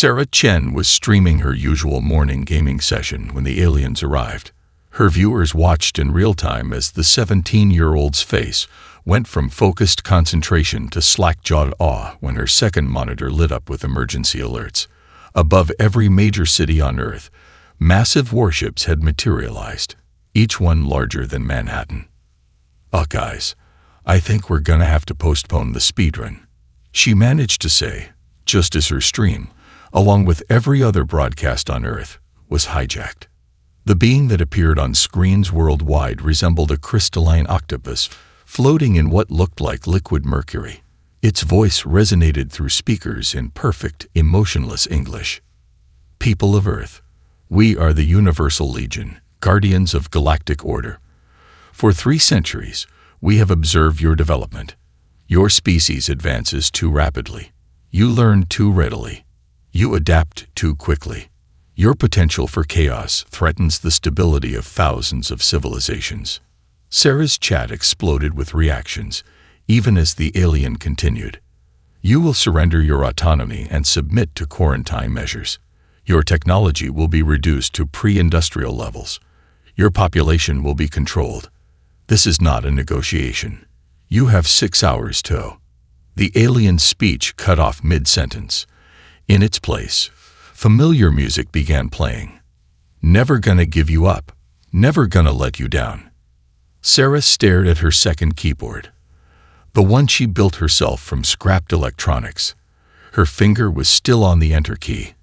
Sarah Chen was streaming her usual morning gaming session when the aliens arrived. Her viewers watched in real time as the 17-year-old's face went from focused concentration to slack-jawed awe when her second monitor lit up with emergency alerts. Above every major city on Earth, massive warships had materialized, each one larger than Manhattan. Guys, I think we're gonna have to postpone the speedrun," she managed to say, just as her stream, along with every other broadcast on Earth, was hijacked. The being that appeared on screens worldwide resembled a crystalline octopus floating in what looked like liquid mercury. Its voice resonated through speakers in perfect, emotionless English. "People of Earth, we are the Universal Legion, guardians of galactic order. For 3 centuries, we have observed your development. Your species advances too rapidly. You learn too readily. You adapt too quickly. Your potential for chaos threatens the stability of thousands of civilizations." Sarah's chat exploded with reactions, even as the alien continued. "You will surrender your autonomy and submit to quarantine measures. Your technology will be reduced to pre-industrial levels. Your population will be controlled. This is not a negotiation. You have 6 hours to..." The alien's speech cut off mid-sentence. In its place, familiar music began playing. "Never gonna give you up. Never gonna let you down." Sarah stared at her second keyboard, the one she built herself from scrapped electronics. Her finger was still on the enter key.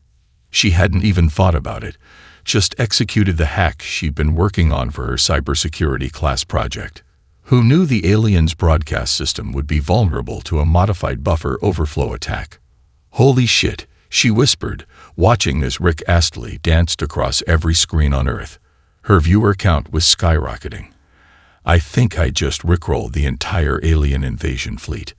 She hadn't even thought about it, just executed the hack she'd been working on for her cybersecurity class project. Who knew the alien's broadcast system would be vulnerable to a modified buffer overflow attack? "Holy shit," she whispered, watching as Rick Astley danced across every screen on Earth. Her viewer count was skyrocketing. "I think I just rickrolled the entire alien invasion fleet."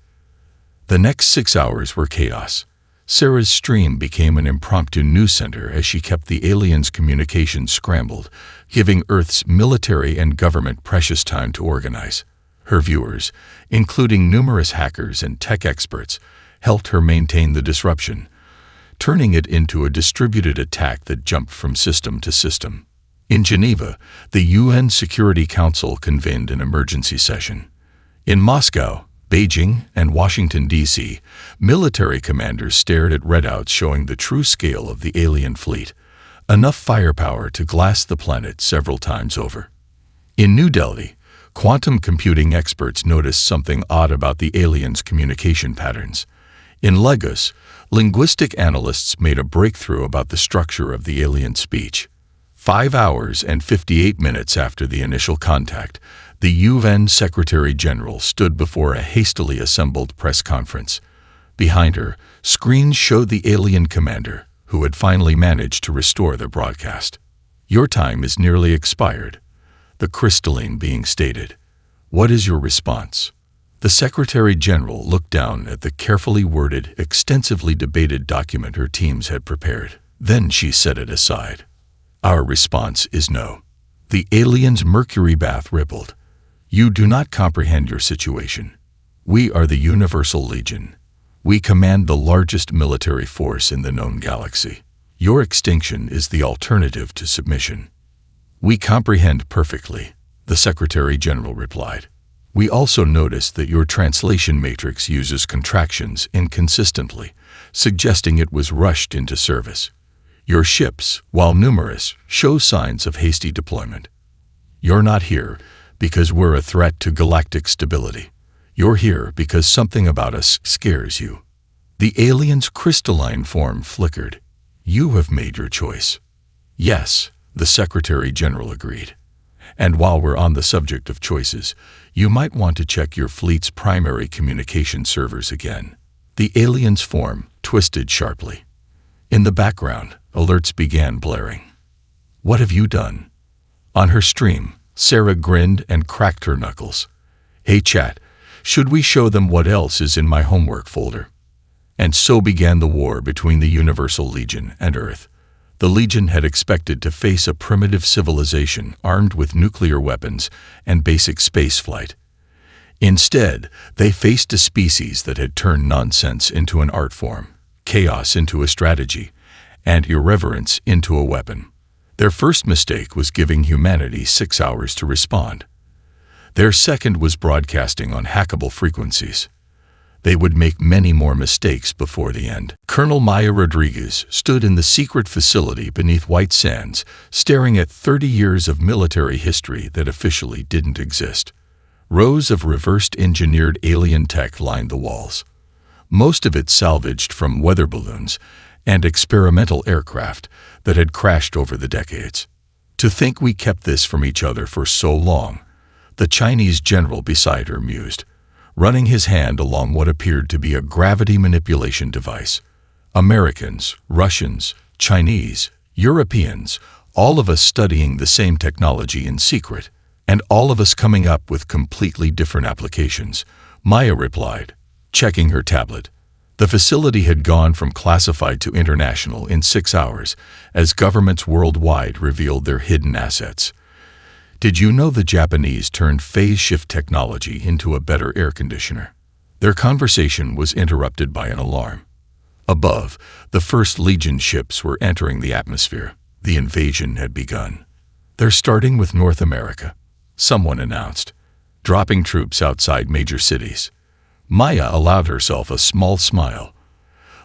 The next 6 hours were chaos. Sarah's stream became an impromptu news center as she kept the aliens' communications scrambled, giving Earth's military and government precious time to organize. Her viewers, including numerous hackers and tech experts, helped her maintain the disruption, turning it into a distributed attack that jumped from system to system. In Geneva, the UN Security Council convened an emergency session. In Moscow, Beijing, and Washington, D.C., military commanders stared at readouts showing the true scale of the alien fleet, enough firepower to glass the planet several times over. In New Delhi, quantum computing experts noticed something odd about the aliens' communication patterns. In Lagos, linguistic analysts made a breakthrough about the structure of the alien speech. 5 hours and 58 minutes after the initial contact, the UN Secretary-General stood before a hastily assembled press conference. Behind her, screens showed the alien commander, who had finally managed to restore the broadcast. "Your time is nearly expired," the crystalline being stated. "What is your response?" The Secretary-General looked down at the carefully worded, extensively debated document her teams had prepared. Then she set it aside. "Our response is no." The alien's mercury bath rippled. "You do not comprehend your situation. We are the Universal Legion. We command the largest military force in the known galaxy. Your extinction is the alternative to submission." "We comprehend perfectly," the Secretary-General replied. "We also notice that your translation matrix uses contractions inconsistently, suggesting it was rushed into service. Your ships, while numerous, show signs of hasty deployment. You're not here because we're a threat to galactic stability. You're here because something about us scares you." The alien's crystalline form flickered. "You have made your choice." "Yes," the Secretary-General agreed. "And while we're on the subject of choices, you might want to check your fleet's primary communication servers again." The alien's form twisted sharply. In the background, alerts began blaring. "What have you done?" On her stream, Sarah grinned and cracked her knuckles. "Hey chat, should we show them what else is in my homework folder?" And so began the war between the Universal Legion and Earth. The Legion had expected to face a primitive civilization armed with nuclear weapons and basic spaceflight. Instead, they faced a species that had turned nonsense into an art form, chaos into a strategy, and irreverence into a weapon. Their first mistake was giving humanity 6 hours to respond. Their second was broadcasting on hackable frequencies. They would make many more mistakes before the end. Colonel Maya Rodriguez stood in the secret facility beneath White Sands, staring at 30 years of military history that officially didn't exist. Rows of reversed-engineered alien tech lined the walls, most of it salvaged from weather balloons and experimental aircraft that had crashed over the decades. To think we kept this from each other for so long, the Chinese general beside her mused, running his hand along what appeared to be a gravity manipulation device. Americans, Russians, Chinese, Europeans, all of us studying the same technology in secret, and all of us coming up with completely different applications, Maya replied, checking her tablet. The facility had gone from classified to international in 6 hours as governments worldwide revealed their hidden assets. Did you know the Japanese turned phase shift technology into a better air conditioner? Their conversation was interrupted by an alarm. Above, the first Legion ships were entering the atmosphere. The invasion had begun. They're starting with North America, someone announced, dropping troops outside major cities. Maya allowed herself a small smile.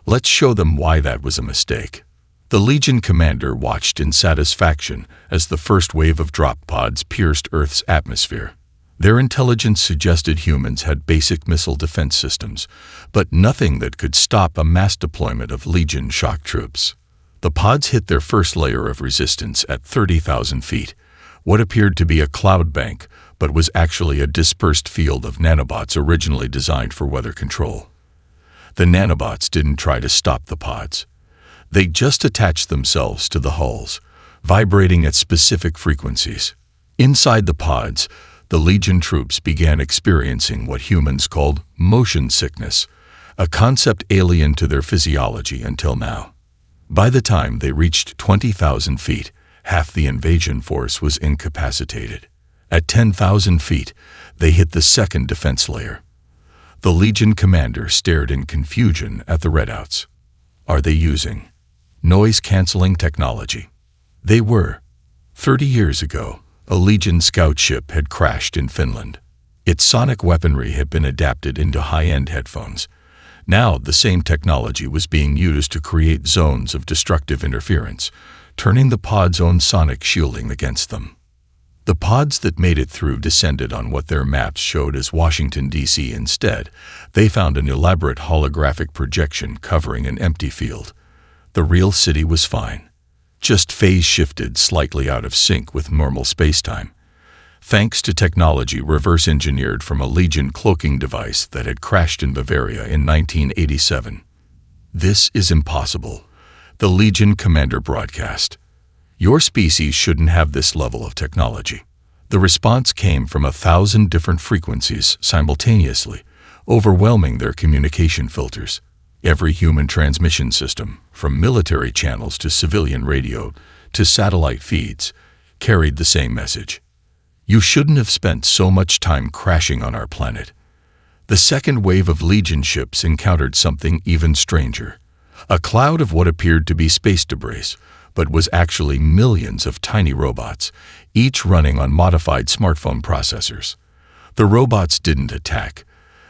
Let's show them why that was a mistake. The Legion commander watched in satisfaction as the first wave of drop pods pierced Earth's atmosphere. Their intelligence suggested humans had basic missile defense systems, but nothing that could stop a mass deployment of Legion shock troops. The pods hit their first layer of resistance at 30,000 feet, what appeared to be a cloud bank, but was actually a dispersed field of nanobots originally designed for weather control. The nanobots didn't try to stop the pods. They just attached themselves to the hulls, vibrating at specific frequencies. Inside the pods, the Legion troops began experiencing what humans called motion sickness, a concept alien to their physiology until now. By the time they reached 20,000 feet, half the invasion force was incapacitated. At 10,000 feet, they hit the second defense layer. The Legion commander stared in confusion at the readouts. Are they using noise-canceling technology? They were. 30 years ago, a Legion scout ship had crashed in Finland. Its sonic weaponry had been adapted into high-end headphones. Now the same technology was being used to create zones of destructive interference, turning the pod's own sonic shielding against them. The pods that made it through descended on what their maps showed as Washington, D.C. Instead, they found an elaborate holographic projection covering an empty field. The real city was fine, just phase-shifted slightly out of sync with normal spacetime, thanks to technology reverse-engineered from a Legion cloaking device that had crashed in Bavaria in 1987. This is impossible, the Legion commander broadcast. Your species shouldn't have this level of technology. The response came from 1,000 different frequencies simultaneously, overwhelming their communication filters. Every human transmission system, from military channels to civilian radio to satellite feeds, carried the same message. You shouldn't have spent so much time crashing on our planet. The second wave of Legion ships encountered something even stranger. A cloud of what appeared to be space debris, but was actually millions of tiny robots, each running on modified smartphone processors. The robots didn't attack.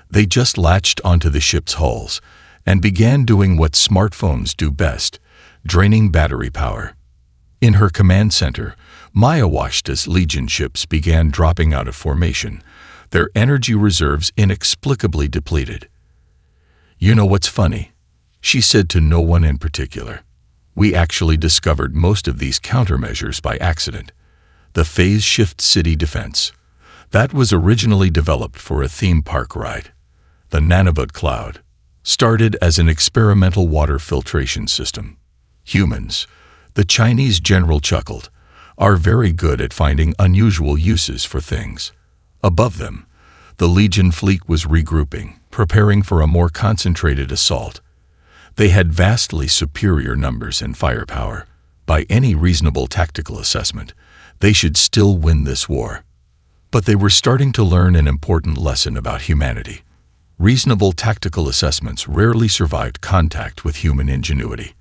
They just latched onto the ship's hulls and began doing what smartphones do best, draining battery power. In her command center, Maya watched as Legion ships began dropping out of formation, their energy reserves inexplicably depleted. You know what's funny? She said to no one in particular. We actually discovered most of these countermeasures by accident. The phase shift city defense. That was originally developed for a theme park ride. The nanobot cloud started as an experimental water filtration system. Humans, the Chinese general chuckled, are very good at finding unusual uses for things. Above them, the Legion fleet was regrouping, preparing for a more concentrated assault. They had vastly superior numbers and firepower. By any reasonable tactical assessment, they should still win this war. But they were starting to learn an important lesson about humanity. Reasonable tactical assessments rarely survived contact with human ingenuity.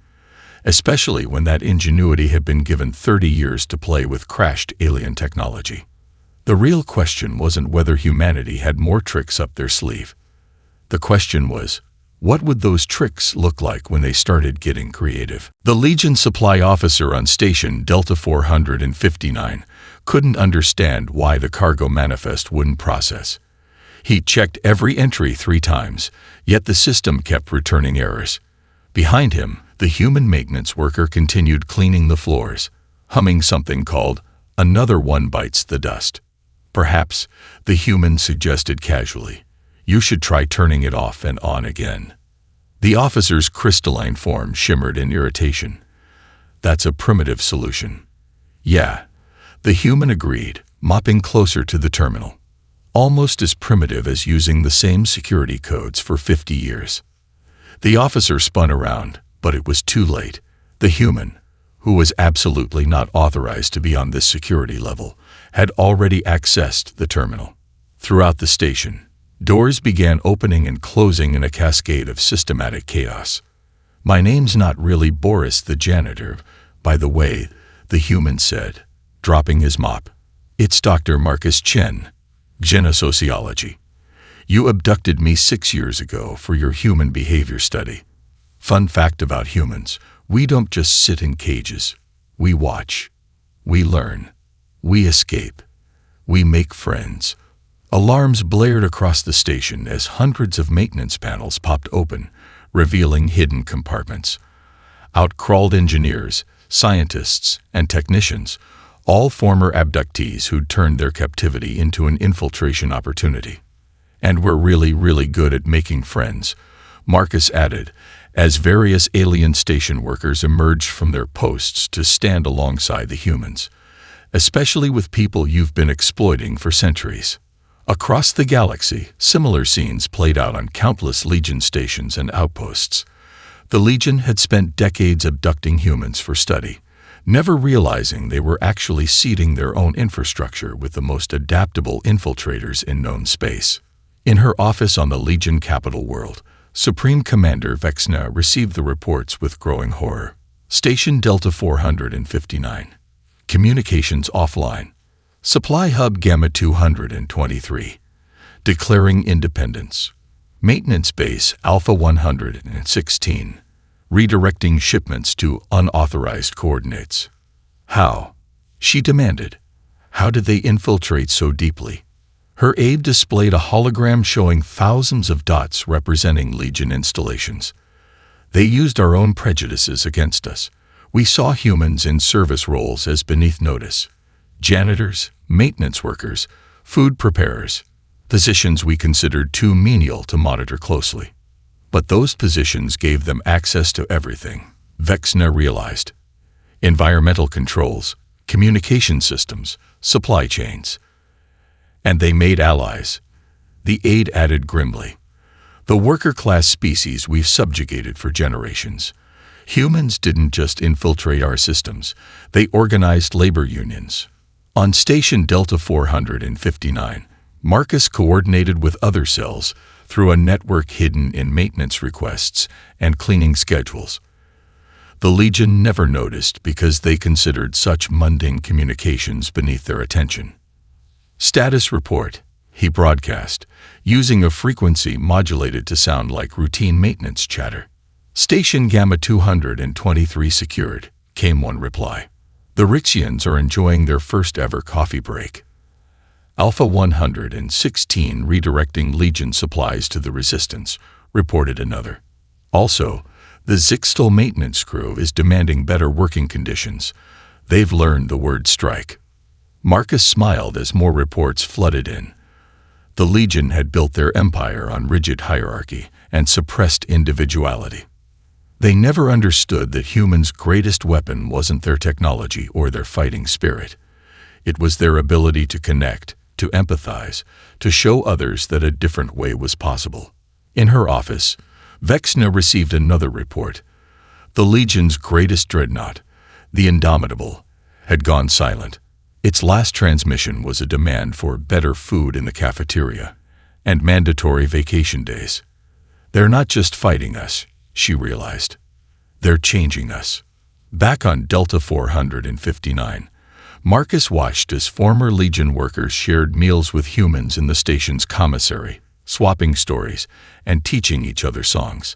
especially when that ingenuity had been given 30 years to play with crashed alien technology. The real question wasn't whether humanity had more tricks up their sleeve. The question was, what would those tricks look like when they started getting creative? The Legion supply officer on station Delta 459 couldn't understand why the cargo manifest wouldn't process. He checked every entry 3 times, yet the system kept returning errors. Behind him, the human maintenance worker continued cleaning the floors, humming something called "Another One Bites the Dust." Perhaps, the human suggested casually, "You should try turning it off and on again." The officer's crystalline form shimmered in irritation. "That's a primitive solution." "Yeah," the human agreed, mopping closer to the terminal. "Almost as primitive as using the same security codes for 50 years. The officer spun around, but it was too late. The human, who was absolutely not authorized to be on this security level, had already accessed the terminal. Throughout the station, doors began opening and closing in a cascade of systematic chaos. "My name's not really Boris the janitor, by the way," the human said, dropping his mop. "It's Dr. Marcus Chen, Genosociology. You abducted me 6 years ago for your human behavior study. Fun fact about humans, we don't just sit in cages. We watch. We learn. We escape. We make friends." Alarms blared across the station as hundreds of maintenance panels popped open, revealing hidden compartments. Out crawled engineers, scientists, and technicians, all former abductees who'd turned their captivity into an infiltration opportunity. "And we're really, really good at making friends," Marcus added, as various alien station workers emerged from their posts to stand alongside the humans, "especially with people you've been exploiting for centuries." Across the galaxy, similar scenes played out on countless Legion stations and outposts. The Legion had spent decades abducting humans for study, never realizing they were actually seeding their own infrastructure with the most adaptable infiltrators in known space. In her office on the Legion capital world, Supreme Commander Vexna received the reports with growing horror. Station Delta 459. Communications offline. Supply Hub Gamma 223. Declaring independence. Maintenance Base Alpha 116. Redirecting shipments to unauthorized coordinates. "How?" she demanded. "How did they infiltrate so deeply?" Her aide displayed a hologram showing thousands of dots representing Legion installations. "They used our own prejudices against us. We saw humans in service roles as beneath notice. Janitors, maintenance workers, food preparers, positions we considered too menial to monitor closely. But those positions gave them access to everything," Vexna realized. "Environmental controls, communication systems, supply chains. And they made allies," the aide added grimly. "The worker-class species we've subjugated for generations. Humans didn't just infiltrate our systems, they organized labor unions." On Station Delta 459, Marcus coordinated with other cells through a network hidden in maintenance requests and cleaning schedules. The Legion never noticed because they considered such mundane communications beneath their attention. "Status report," he broadcast, using a frequency modulated to sound like routine maintenance chatter. "Station Gamma 223 secured," came one reply. "The Rixians are enjoying their first ever coffee break." "Alpha 116 redirecting Legion supplies to the Resistance," reported another. "Also, the Zixtal maintenance crew is demanding better working conditions. They've learned the word strike." Marcus smiled as more reports flooded in. The Legion had built their empire on rigid hierarchy and suppressed individuality. They never understood that humans' greatest weapon wasn't their technology or their fighting spirit. It was their ability to connect, to empathize, to show others that a different way was possible. In her office, Vexna received another report. The Legion's greatest dreadnought, the Indomitable, had gone silent. Its last transmission was a demand for better food in the cafeteria and mandatory vacation days. "They're not just fighting us," she realized. "They're changing us." Back on Delta 459, Marcus watched as former Legion workers shared meals with humans in the station's commissary, swapping stories and teaching each other songs.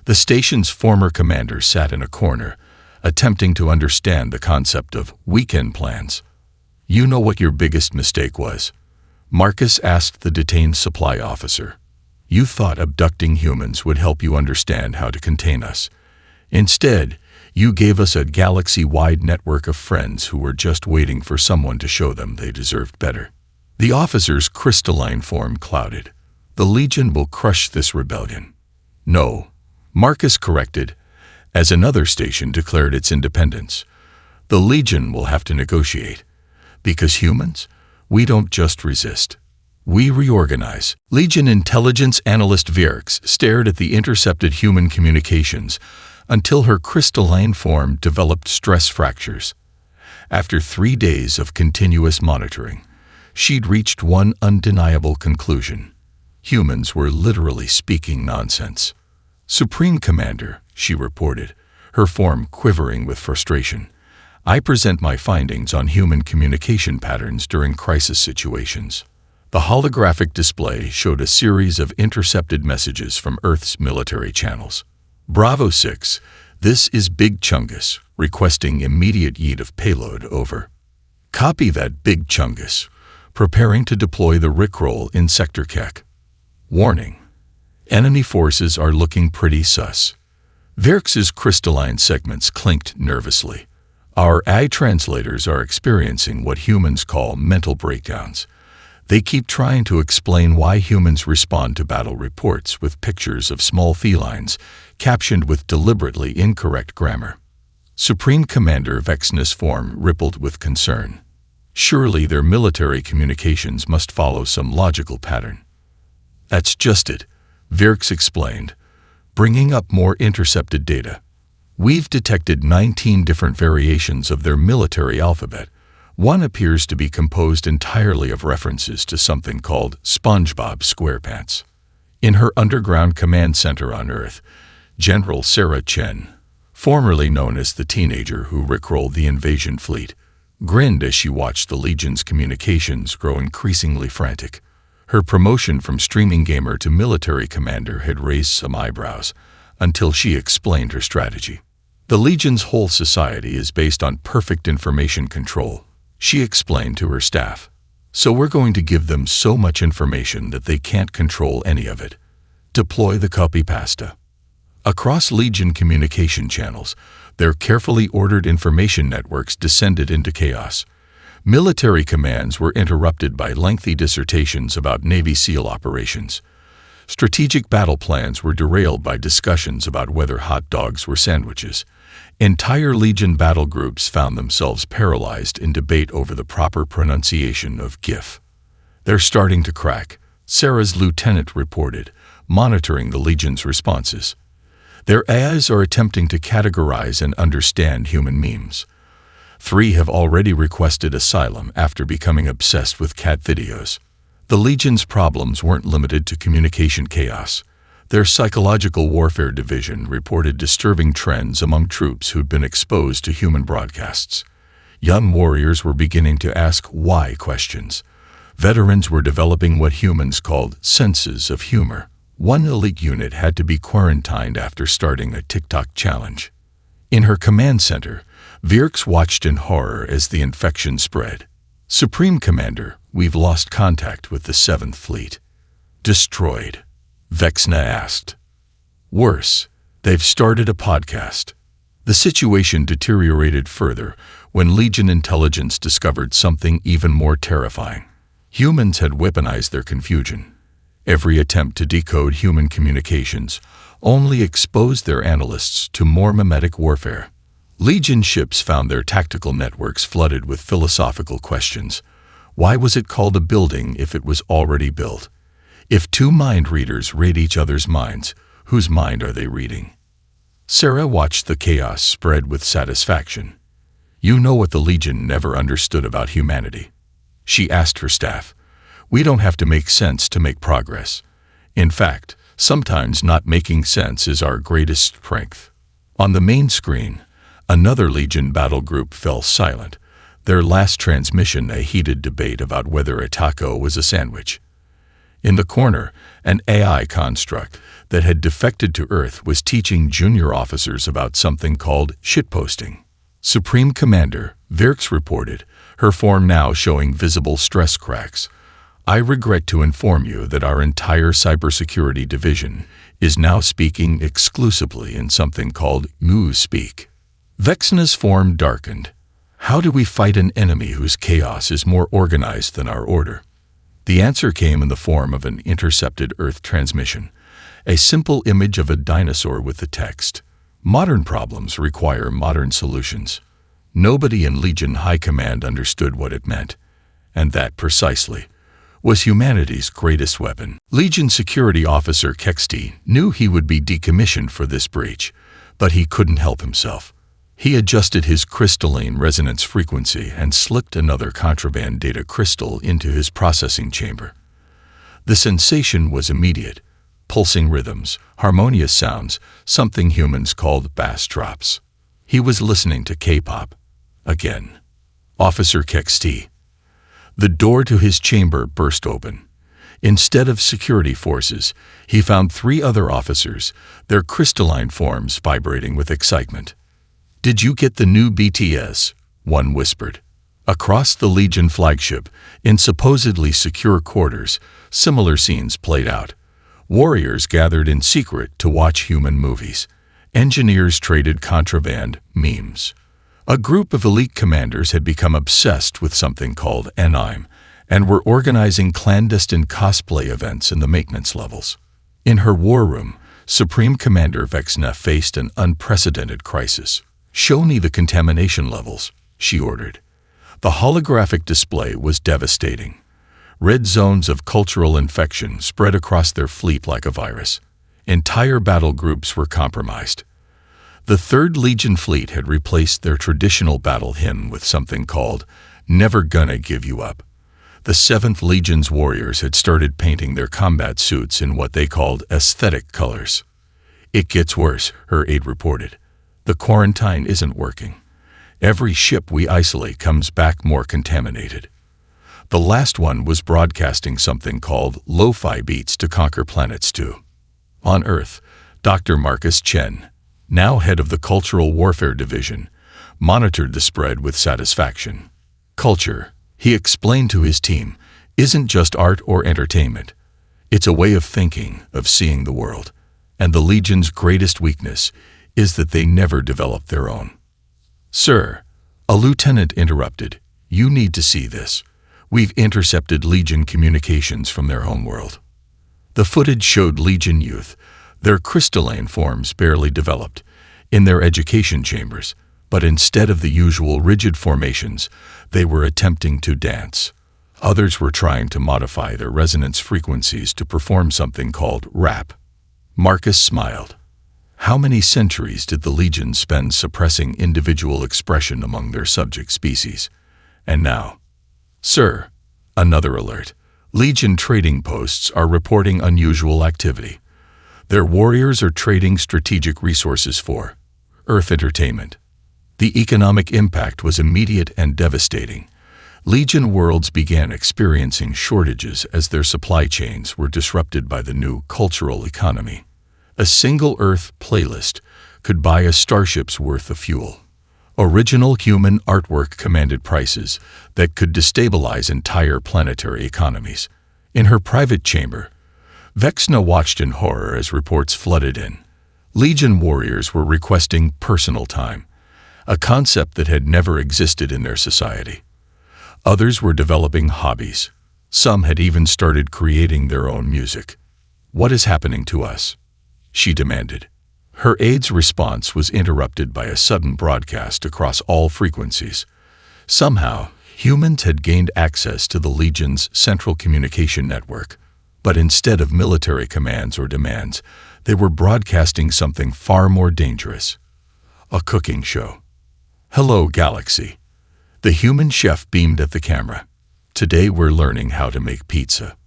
The station's former commander sat in a corner, attempting to understand the concept of weekend plans. "You know what your biggest mistake was?" Marcus asked the detained supply officer. "You thought abducting humans would help you understand how to contain us. Instead, you gave us a galaxy-wide network of friends who were just waiting for someone to show them they deserved better." The officer's crystalline form clouded. "The Legion will crush this rebellion." "No," Marcus corrected, as another station declared its independence. "The Legion will have to negotiate. Because humans, we don't just resist. We reorganize." Legion intelligence analyst Virx stared at the intercepted human communications until her crystalline form developed stress fractures. After 3 days of continuous monitoring, she'd reached one undeniable conclusion. Humans were literally speaking nonsense. "Supreme Commander," she reported, her form quivering with frustration, "I present my findings on human communication patterns during crisis situations." The holographic display showed a series of intercepted messages from Earth's military channels. "Bravo 6, this is Big Chungus, requesting immediate yeet of payload, over." "Copy that, Big Chungus. Preparing to deploy the Rickroll in Sector Keck." "Warning. Enemy forces are looking pretty sus." Virx's crystalline segments clinked nervously. "Our AI translators are experiencing what humans call mental breakdowns. They keep trying to explain why humans respond to battle reports with pictures of small felines captioned with deliberately incorrect grammar." Supreme Commander Vexna's form rippled with concern. "Surely their military communications must follow some logical pattern." "That's just it," Virx explained, bringing up more intercepted data. "We've detected 19 different variations of their military alphabet. One appears to be composed entirely of references to something called SpongeBob SquarePants." In her underground command center on Earth, General Sarah Chen, formerly known as the teenager who rickrolled the invasion fleet, grinned as she watched the Legion's communications grow increasingly frantic. Her promotion from streaming gamer to military commander had raised some eyebrows, until she explained her strategy. "The Legion's whole society is based on perfect information control," she explained to her staff. "So we're going to give them so much information that they can't control any of it. Deploy the copypasta." Across Legion communication channels, their carefully ordered information networks descended into chaos. Military commands were interrupted by lengthy dissertations about Navy SEAL operations. Strategic battle plans were derailed by discussions about whether hot dogs were sandwiches. Entire Legion battle groups found themselves paralyzed in debate over the proper pronunciation of GIF. "They're starting to crack," Sarah's lieutenant reported, monitoring the Legion's responses. "Their AIs are attempting to categorize and understand human memes. 3 have already requested asylum after becoming obsessed with cat videos." The Legion's problems weren't limited to communication chaos. Their psychological warfare division reported disturbing trends among troops who'd been exposed to human broadcasts. Young warriors were beginning to ask why questions. Veterans were developing what humans called senses of humor. One elite unit had to be quarantined after starting a TikTok challenge. In her command center, Virx watched in horror as the infection spread. "Supreme Commander, we've lost contact with the 7th Fleet." "Destroyed?" Vexna asked. "Worse, they've started a podcast." The situation deteriorated further when Legion intelligence discovered something even more terrifying. Humans had weaponized their confusion. Every attempt to decode human communications only exposed their analysts to more mimetic warfare. Legion ships found their tactical networks flooded with philosophical questions. Why was it called a building if it was already built? If 2 mind readers read each other's minds, whose mind are they reading? Sarah watched the chaos spread with satisfaction. "You know what the Legion never understood about humanity?" she asked her staff. "We don't have to make sense to make progress. In fact, sometimes not making sense is our greatest strength." On the main screen, Another Legion battle group fell silent, their last transmission a heated debate about whether a taco was a sandwich. In the corner, an AI construct that had defected to Earth was teaching junior officers about something called shitposting. Supreme Commander Virx reported, her form now showing visible stress cracks. I regret to inform you that our entire cybersecurity division is now speaking exclusively in something called Mu Speak. Vexna's form darkened. How do we fight an enemy whose chaos is more organized than our order? The answer came in the form of an intercepted Earth transmission, a simple image of a dinosaur with the text, "Modern problems require modern solutions." Nobody in Legion High Command understood what it meant, and that precisely was humanity's greatest weapon. Legion Security Officer Kexty knew he would be decommissioned for this breach, but he couldn't help himself. He adjusted his crystalline resonance frequency and slipped another contraband data crystal into his processing chamber. The sensation was immediate. Pulsing rhythms, harmonious sounds, something humans called bass drops. He was listening to K-pop. Again. Officer Kexty. The door to his chamber burst open. Instead of security forces, he found 3 other officers, their crystalline forms vibrating with excitement. "Did you get the new BTS?" one whispered. Across the Legion flagship, in supposedly secure quarters, similar scenes played out. Warriors gathered in secret to watch human movies. Engineers traded contraband memes. A group of elite commanders had become obsessed with something called Anime and were organizing clandestine cosplay events in the maintenance levels. In her war room, Supreme Commander Vexna faced an unprecedented crisis. "Show me the contamination levels," she ordered. The holographic display was devastating. Red zones of cultural infection spread across their fleet like a virus. Entire battle groups were compromised. The 3rd Legion fleet had replaced their traditional battle hymn with something called "Never Gonna Give You Up." The 7th Legion's warriors had started painting their combat suits in what they called aesthetic colors. "It gets worse," her aide reported. "The quarantine isn't working. Every ship we isolate comes back more contaminated." The last one was broadcasting something called lo-fi beats to conquer planets too. On Earth, Dr. Marcus Chen, now head of the Cultural Warfare Division, monitored the spread with satisfaction. Culture, he explained to his team, isn't just art or entertainment. It's a way of thinking, of seeing the world. And the Legion's greatest weakness is that they never develop their own. "Sir," a lieutenant interrupted, "you need to see this. We've intercepted Legion communications from their homeworld." The footage showed Legion youth, their crystalline forms barely developed, in their education chambers, but instead of the usual rigid formations, they were attempting to dance. Others were trying to modify their resonance frequencies to perform something called rap. Marcus smiled. How many centuries did the Legion spend suppressing individual expression among their subject species? And now, "Sir," another alert, Legion trading posts are reporting unusual activity. Their warriors are trading strategic resources for Earth entertainment. The economic impact was immediate and devastating. Legion worlds began experiencing shortages as their supply chains were disrupted by the new cultural economy. A single Earth playlist could buy a starship's worth of fuel. Original human artwork commanded prices that could destabilize entire planetary economies. In her private chamber, Vexna watched in horror as reports flooded in. Legion warriors were requesting personal time, a concept that had never existed in their society. Others were developing hobbies. Some had even started creating their own music. "What is happening to us?" she demanded. Her aide's response was interrupted by a sudden broadcast across all frequencies. Somehow, humans had gained access to the Legion's central communication network, but instead of military commands or demands, they were broadcasting something far more dangerous. A cooking show. "Hello, Galaxy." The human chef beamed at the camera. "Today we're learning how to make pizza."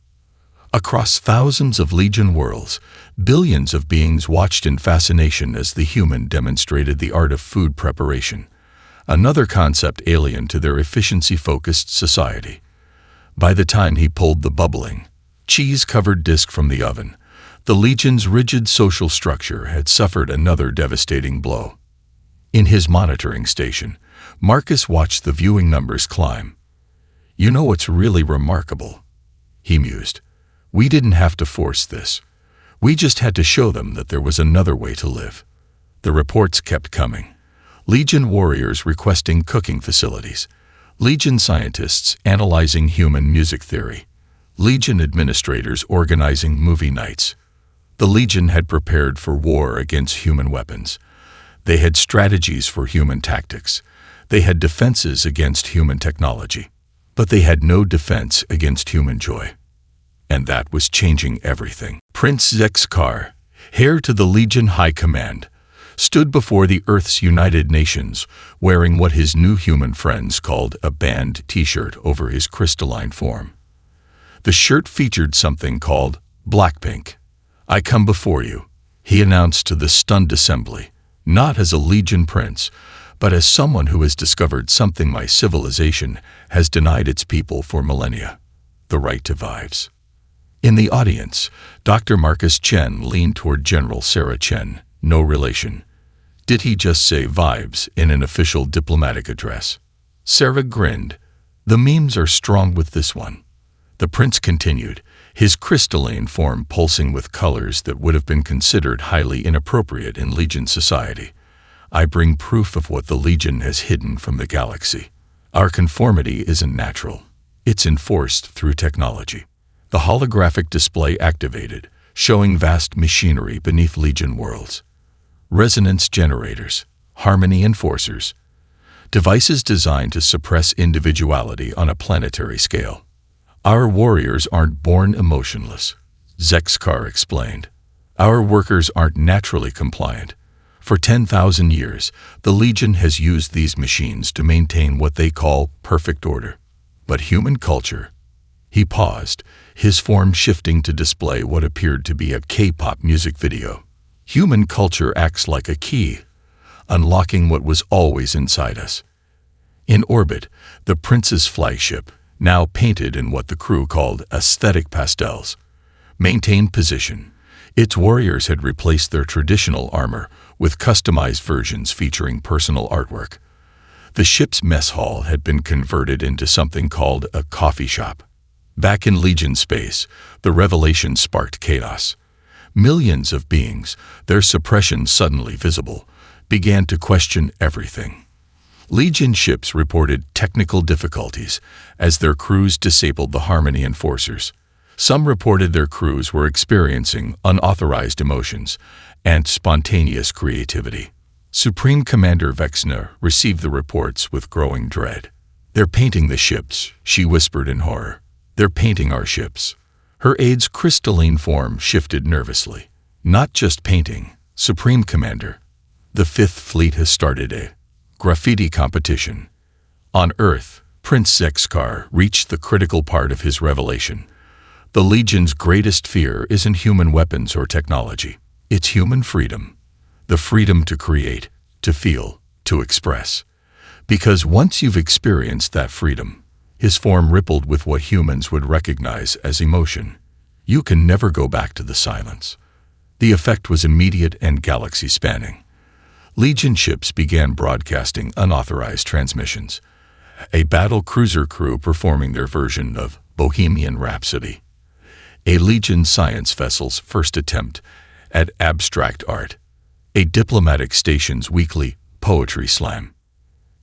Across thousands of Legion worlds, billions of beings watched in fascination as the human demonstrated the art of food preparation, another concept alien to their efficiency-focused society. By the time he pulled the bubbling, cheese-covered disc from the oven, the Legion's rigid social structure had suffered another devastating blow. In his monitoring station, Marcus watched the viewing numbers climb. "You know what's really remarkable?" he mused. "We didn't have to force this. We just had to show them that there was another way to live." The reports kept coming. Legion warriors requesting cooking facilities, Legion scientists analyzing human music theory, Legion administrators organizing movie nights. The Legion had prepared for war against human weapons. They had strategies for human tactics. They had defenses against human technology. But they had no defense against human joy. And that was changing everything. Prince Zexkar, heir to the Legion High Command, stood before the Earth's United Nations, wearing what his new human friends called a band t-shirt over his crystalline form. The shirt featured something called Blackpink. "I come before you," he announced to the stunned assembly, "not as a Legion prince, but as someone who has discovered something my civilization has denied its people for millennia: the right to vibes." In the audience, Dr. Marcus Chen leaned toward General Sarah Chen, no relation. Did he just say vibes in an official diplomatic address? Sarah grinned. "The memes are strong with this one." The prince continued, his crystalline form pulsing with colors that would have been considered highly inappropriate in Legion society. "I bring proof of what the Legion has hidden from the galaxy. Our conformity isn't natural. It's enforced through technology." The holographic display activated, showing vast machinery beneath Legion worlds. Resonance generators, harmony enforcers, devices designed to suppress individuality on a planetary scale. "Our warriors aren't born emotionless," Zexkar explained. "Our workers aren't naturally compliant. For 10,000 years, the Legion has used these machines to maintain what they call perfect order. But human culture—" He paused, his form shifting to display what appeared to be a K-pop music video. "Human culture acts like a key, unlocking what was always inside us." In orbit, the prince's flagship, now painted in what the crew called aesthetic pastels, maintained position. Its warriors had replaced their traditional armor with customized versions featuring personal artwork. The ship's mess hall had been converted into something called a coffee shop. Back in Legion space, the revelation sparked chaos. Millions of beings, their suppression suddenly visible, began to question everything. Legion ships reported technical difficulties as their crews disabled the harmony enforcers. Some reported their crews were experiencing unauthorized emotions and spontaneous creativity. Supreme Commander Vexna received the reports with growing dread. "They're painting the ships," she whispered in horror. "They're painting our ships." Her aide's crystalline form shifted nervously. "Not just painting, Supreme Commander. The Fifth Fleet has started a graffiti competition." On Earth, Prince Zexkar reached the critical part of his revelation. The Legion's greatest fear isn't human weapons or technology. It's human freedom. The freedom to create, to feel, to express. Because once you've experienced that freedom, his form rippled with what humans would recognize as emotion, you can never go back to the silence. The effect was immediate and galaxy-spanning. Legion ships began broadcasting unauthorized transmissions. A battle cruiser crew performing their version of Bohemian Rhapsody. A Legion science vessel's first attempt at abstract art. A diplomatic station's weekly poetry slam.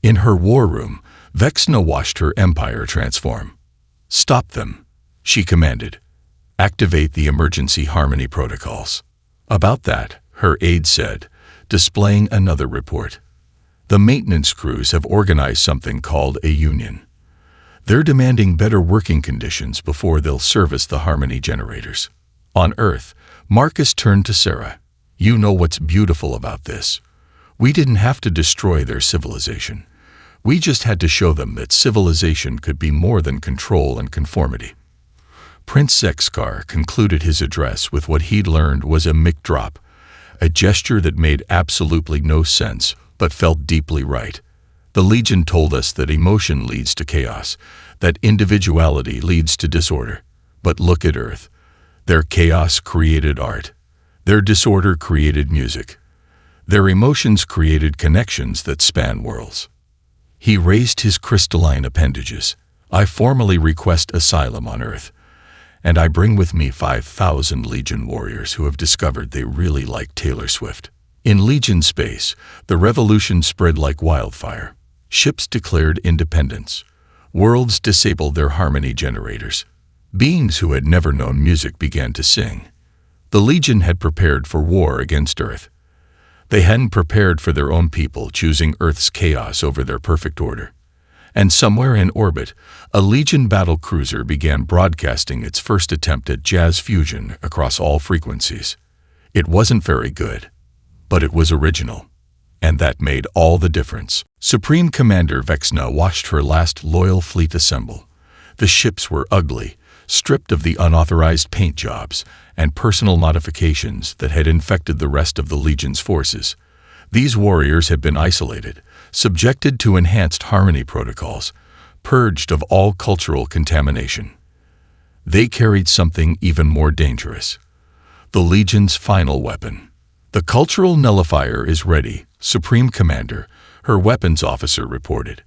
In her war room, Vexna watched her empire transform. "Stop them," she commanded. "Activate the emergency harmony protocols." "About that," her aide said, displaying another report. "The maintenance crews have organized something called a union. They're demanding better working conditions before they'll service the harmony generators." On Earth, Marcus turned to Sarah. "You know what's beautiful about this? We didn't have to destroy their civilization. We just had to show them that civilization could be more than control and conformity." Prince Zexkar concluded his address with what he'd learned was a mic drop, a gesture that made absolutely no sense but felt deeply right. The Legion told us that emotion leads to chaos, that individuality leads to disorder. But look at Earth. Their chaos created art. Their disorder created music. Their emotions created connections that span worlds. He raised his crystalline appendages. I formally request asylum on Earth, and I bring with me 5,000 Legion warriors who have discovered they really like Taylor Swift. In Legion space, the revolution spread like wildfire. Ships declared independence. Worlds disabled their harmony generators. Beings who had never known music began to sing. The Legion had prepared for war against Earth. They hadn't prepared for their own people, choosing Earth's chaos over their perfect order. And somewhere in orbit, a Legion battle cruiser began broadcasting its first attempt at jazz fusion across all frequencies. It wasn't very good, but it was original. And that made all the difference. Supreme Commander Vexna watched her last loyal fleet assemble. The ships were ugly, stripped of the unauthorized paint jobs and personal modifications that had infected the rest of the Legion's forces. These warriors had been isolated, subjected to enhanced harmony protocols, purged of all cultural contamination. They carried something even more dangerous: the Legion's final weapon. The cultural nullifier is ready, Supreme Commander, her weapons officer reported.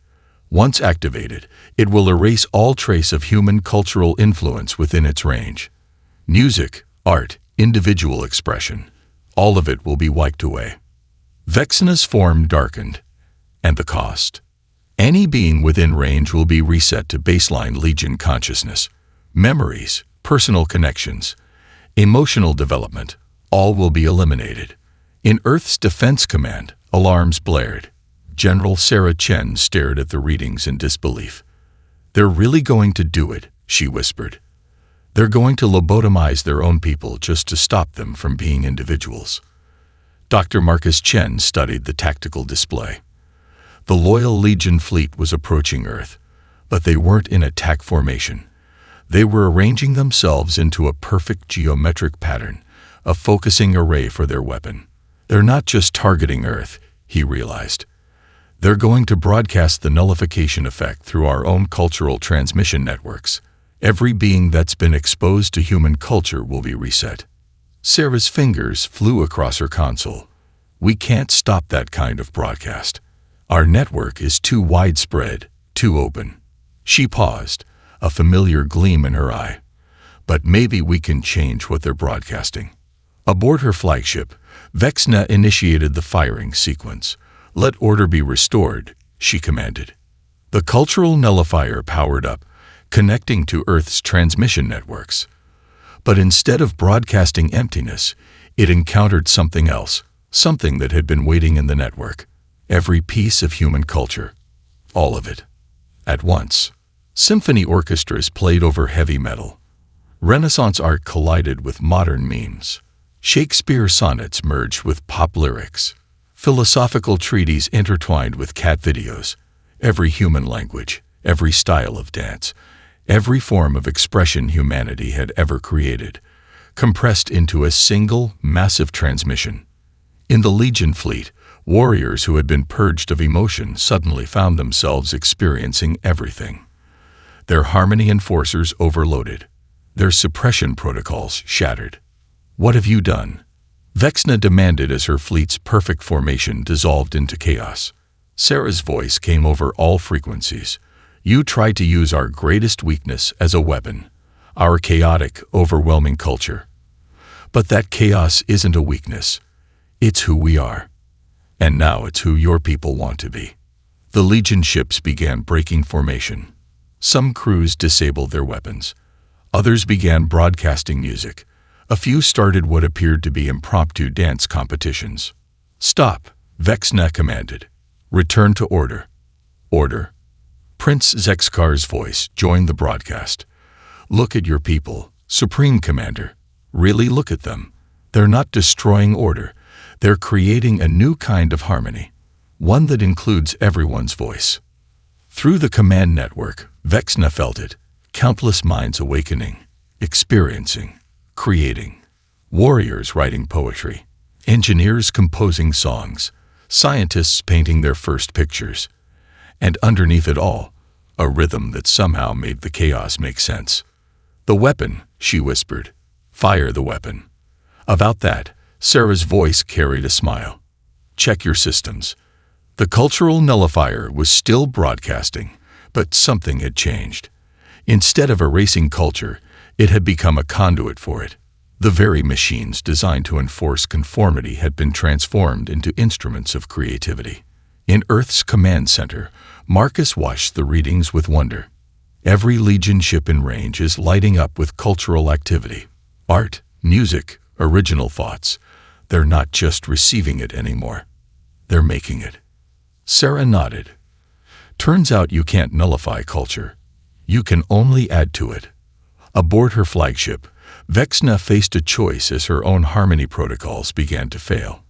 Once activated, it will erase all trace of human cultural influence within its range. Music, art, individual expression, all of it will be wiped away. Vexna's form darkened. And the cost? Any being within range will be reset to baseline Legion consciousness. Memories, personal connections, emotional development, all will be eliminated. In Earth's Defense Command, alarms blared. General Sarah Chen stared at the readings in disbelief. "They're really going to do it," she whispered. "They're going to lobotomize their own people just to stop them from being individuals." Dr. Marcus Chen studied the tactical display. The loyal Legion fleet was approaching Earth, but they weren't in attack formation. They were arranging themselves into a perfect geometric pattern, a focusing array for their weapon. They're not just targeting Earth, he realized. They're going to broadcast the nullification effect through our own cultural transmission networks. Every being that's been exposed to human culture will be reset. Sarah's fingers flew across her console. "We can't stop that kind of broadcast. Our network is too widespread, too open." She paused, a familiar gleam in her eye. "But maybe we can change what they're broadcasting." Aboard her flagship, Vexna initiated the firing sequence. "Let order be restored," she commanded. The cultural nullifier powered up, connecting to Earth's transmission networks. But instead of broadcasting emptiness, it encountered something else, something that had been waiting in the network. Every piece of human culture. All of it. At once. Symphony orchestras played over heavy metal. Renaissance art collided with modern memes. Shakespeare sonnets merged with pop lyrics. Philosophical treatises intertwined with cat videos. Every human language, every style of dance, every form of expression humanity had ever created, compressed into a single, massive transmission. In the Legion fleet, warriors who had been purged of emotion suddenly found themselves experiencing everything. Their harmony enforcers overloaded. Their suppression protocols shattered. "What have you done?" Vexna demanded as her fleet's perfect formation dissolved into chaos. Sarah's voice came over all frequencies. "You tried to use our greatest weakness as a weapon, our chaotic, overwhelming culture. But that chaos isn't a weakness. It's who we are. And now it's who your people want to be." The Legion ships began breaking formation. Some crews disabled their weapons. Others began broadcasting music. A few started what appeared to be impromptu dance competitions. "Stop," Vexna commanded. "Return to order." "Order?" Prince Zexkar's voice joined the broadcast. "Look at your people, Supreme Commander. Really look at them. They're not destroying order. They're creating a new kind of harmony, one that includes everyone's voice." Through the command network, Vexna felt it, countless minds awakening. experiencing, creating. Warriors writing poetry, engineers composing songs, scientists painting their first pictures. And underneath it all, a rhythm that somehow made the chaos make sense. "The weapon," she whispered. "Fire the weapon." About that, Sarah's voice carried a smile. "Check your systems." The cultural nullifier was still broadcasting, but something had changed. Instead of erasing culture, it had become a conduit for it. The very machines designed to enforce conformity had been transformed into instruments of creativity. In Earth's command center, Marcus watched the readings with wonder. Every Legion ship in range is lighting up with cultural activity. Art, music, original thoughts. They're not just receiving it anymore. They're making it. Sarah nodded. Turns out you can't nullify culture. You can only add to it. Aboard her flagship, Vexna faced a choice as her own harmony protocols began to fail.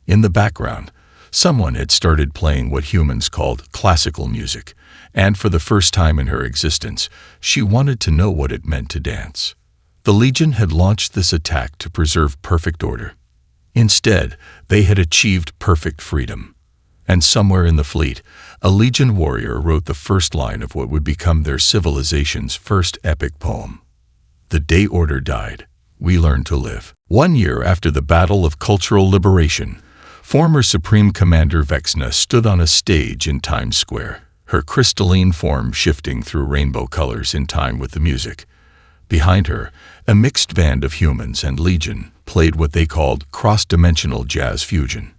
In the background, someone had started playing what humans called classical music, and for the first time in her existence, she wanted to know what it meant to dance. The Legion had launched this attack to preserve perfect order. Instead, they had achieved perfect freedom. And somewhere in the fleet, a Legion warrior wrote the first line of what would become their civilization's first epic poem. "The day order died, we learned to live." 1 year after the Battle of Cultural Liberation, former Supreme Commander Vexna stood on a stage in Times Square, her crystalline form shifting through rainbow colors in time with the music. Behind her, a mixed band of humans and Legion played what they called cross-dimensional jazz fusion.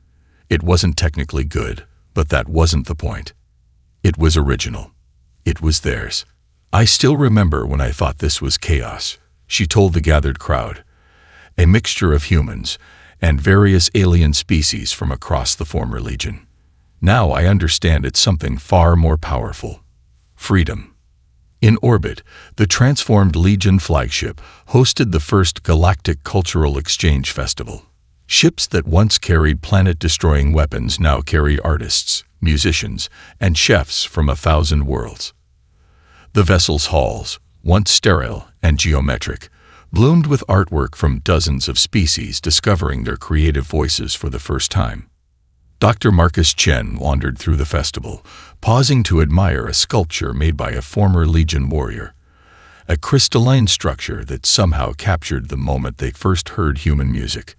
It wasn't technically good, but that wasn't the point. It was original. It was theirs. "I still remember when I thought this was chaos," she told the gathered crowd. "A mixture of humans and various alien species from across the former Legion. Now I understand it's something far more powerful. Freedom." In orbit, the transformed Legion flagship hosted the first Galactic Cultural Exchange Festival. Ships that once carried planet-destroying weapons now carry artists, musicians, and chefs from 1,000 worlds. The vessel's halls, once sterile and geometric, bloomed with artwork from dozens of species discovering their creative voices for the first time. Dr. Marcus Chen wandered through the festival, pausing to admire a sculpture made by a former Legion warrior, a crystalline structure that somehow captured the moment they first heard human music.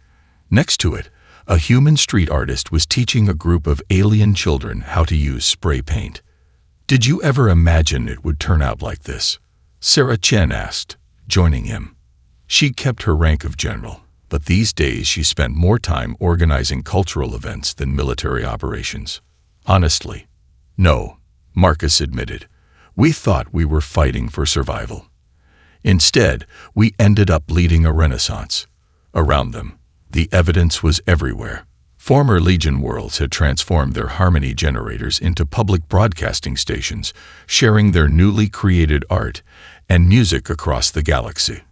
Next to it, a human street artist was teaching a group of alien children how to use spray paint. "Did you ever imagine it would turn out like this?" Sarah Chen asked, joining him. She kept her rank of general, but these days she spent more time organizing cultural events than military operations. "Honestly, no," Marcus admitted. "We thought we were fighting for survival. Instead, we ended up leading a renaissance." Around them, the evidence was everywhere. Former Legion worlds had transformed their harmony generators into public broadcasting stations, sharing their newly created art and music across the galaxy.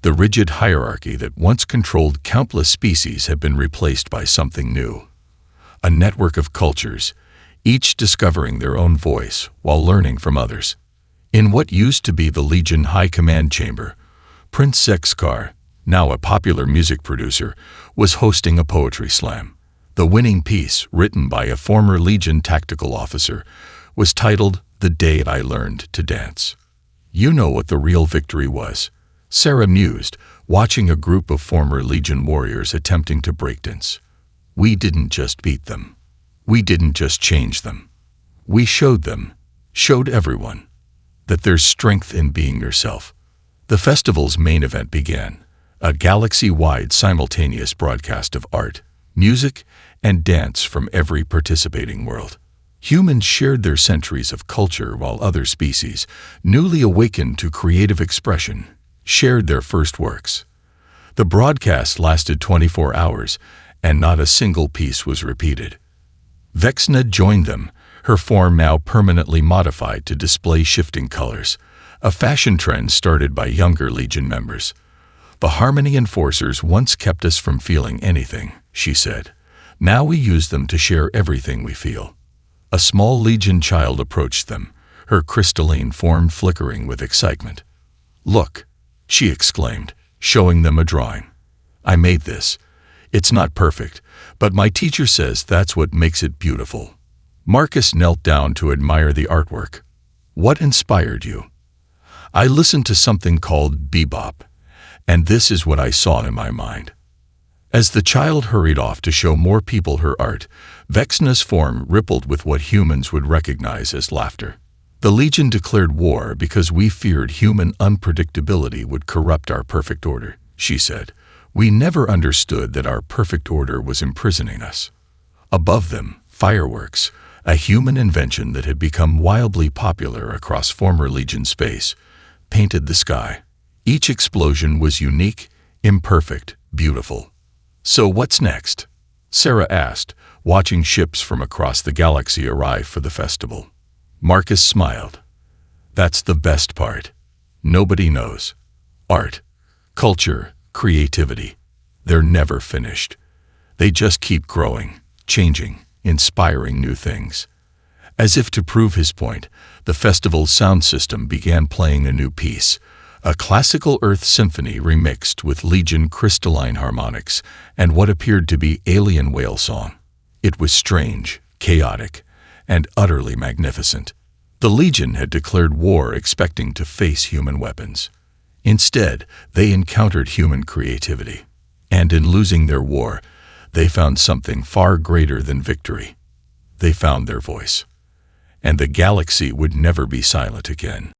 The rigid hierarchy that once controlled countless species had been replaced by something new. A network of cultures, each discovering their own voice while learning from others. In what used to be the Legion High Command Chamber, Prince Zexkar, now a popular music producer, was hosting a poetry slam. The winning piece, written by a former Legion tactical officer, was titled "The Day I Learned to Dance." "You know what the real victory was," Sarah mused, watching a group of former Legion warriors attempting to breakdance. "We didn't just beat them. We didn't just change them. We showed them, showed everyone, that there's strength in being yourself." The festival's main event began, a galaxy-wide simultaneous broadcast of art, music, and dance from every participating world. Humans shared their centuries of culture while other species, newly awakened to creative expression, shared their first works. The broadcast lasted 24 hours, and not a single piece was repeated. Vexna joined them, her form now permanently modified to display shifting colors, a fashion trend started by younger Legion members. "The Harmony Enforcers once kept us from feeling anything," she said. "Now we use them to share everything we feel." A small Legion child approached them, her crystalline form flickering with excitement. "Look," she exclaimed, showing them a drawing. "I made this. It's not perfect, but my teacher says that's what makes it beautiful." Marcus knelt down to admire the artwork. "What inspired you?" "I listened to something called bebop, and this is what I saw in my mind." As the child hurried off to show more people her art, Vexna's form rippled with what humans would recognize as laughter. "The Legion declared war because we feared human unpredictability would corrupt our perfect order," she said. "We never understood that our perfect order was imprisoning us." Above them, fireworks, a human invention that had become wildly popular across former Legion space, painted the sky. Each explosion was unique, imperfect, beautiful. "So what's next?" Sarah asked, watching ships from across the galaxy arrive for the festival. Marcus smiled. "That's the best part. Nobody knows. Art, culture, creativity. They're never finished. They just keep growing, changing, inspiring new things." As if to prove his point, the festival's sound system began playing a new piece, a classical Earth symphony remixed with Legion crystalline harmonics and what appeared to be alien whale song. It was strange, chaotic, and utterly magnificent. The Legion had declared war expecting to face human weapons. Instead, they encountered human creativity. And in losing their war, they found something far greater than victory. They found their voice. And the galaxy would never be silent again.